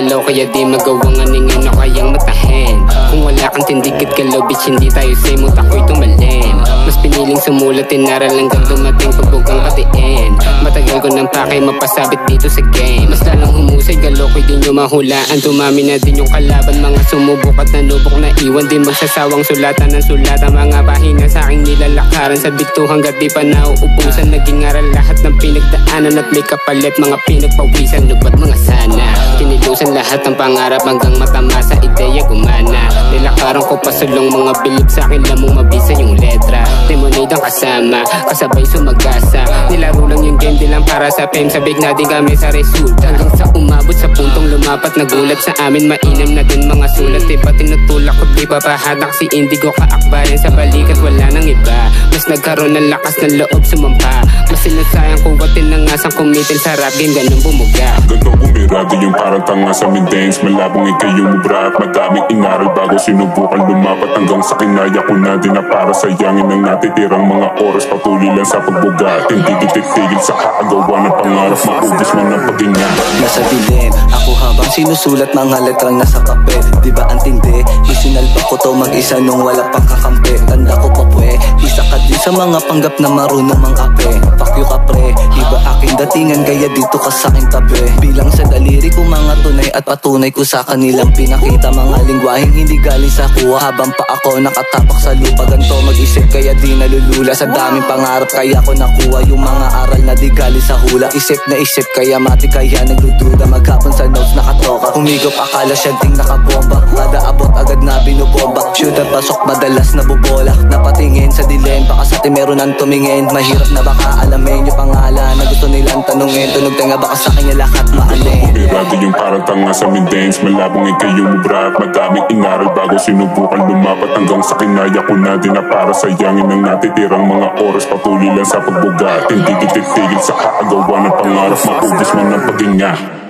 galaw kaya di magawang aningan o kayang matahin. Kung wala kang tindig at galaw bitch hindi tayo same, utak ko'y tumalim. Mas piniling sumulat inaral hanggang dumating pagbugang katiin. Matagal ko ng pakay mapasabit dito sa game. Mas lalong humusay galaw ko'y di nyo mahulaan. Tumami na din yung kalaban, mga sumubok at nanubok na iwan. Di magsasawang sulatan ng sulatan, mga pahina sa aking nilalakaran. Sa bigto hanggat di pa nauubusan, naging aral lahat ng pinagdaanan at may kapalit mga pinagpawisan. Lubat mga sana, tinilusan lahat ng pangarap hanggang matama sa ideya gumana. Nilakaran ko pasulong mga bilib sa akin lamang mabisa yung letra. Lemonade ang kasama, kasabay sumagasa. Nilaro lang yung game, di lang para sa fame. Sabik natin kami sa resulta hanggang sa umabot sa puntong lumapat. Nagulat sa amin, mainam na din mga sulat. Iba tinutulak ko, di papahatak si Indigo kaakbayan sa balikat, wala nang iba. Mas nagkaroon ng lakas ng loob sumampa. Mas sinasayang kuwatin ng asang kumitin sa rap game, ganun bumuga. Gantong bumirado yung parang tanga sa middays. Malabong ikay yung mubra at madaming inaral bago sinubukan lumapat. Hanggang sa kinaya ko na din na para sayangin ang natitirang mga oras. Patuloy lang sa pagbuga at hindi titigil sa kaagawa ng pangarap. Maubos man ang paghinga. Nasa dilim, ako habang sinusulat mga letrang nasa papel. Di ba antindi? Isinalba ko to mag-isa nung wala pang kakampi. Tanda ko pa pwe, isa ka din sa mga panggap na marunong mang kape. Fuck you kapre, iba aking datingan kaya dito ka sa'king tabi. Bilang sa daliri ko mga tunay at patunay ko sa kanilang pinakita. Mga lingwaheng hindi galing sa kuha, habang pa ako nakatapak sa lupa. Ganto mag-isip kaya di nalulula, sa daming pangarap kaya ko nakuha yung mga aral na di galing sa hula. Isip na isip kaya mati kaya nagdududa, maghapon sa notes nakatoka. Humigop akala siya ding nakabomba, kada abot agad na binubomba. Shooter pasok madalas nabubola, napatingin sa dilim baka sa meron ang tumingin. Mahirap na baka alamin yung pangalan na gusto nilang tanungin. Tunog tenga baka sa kanya lahat maalin. Bumirado yung parang tanga sa middays. Malabong ikay yung mubra at madaming inaral bago sinubukan lumapat. Hanggang sa kinaya ko na din na para sayangin ang natitirang mga oras. Patuloy lang sa pagbuga at hindi titigil sa kaagawa ng pangarap. Maubos man ang paghinga.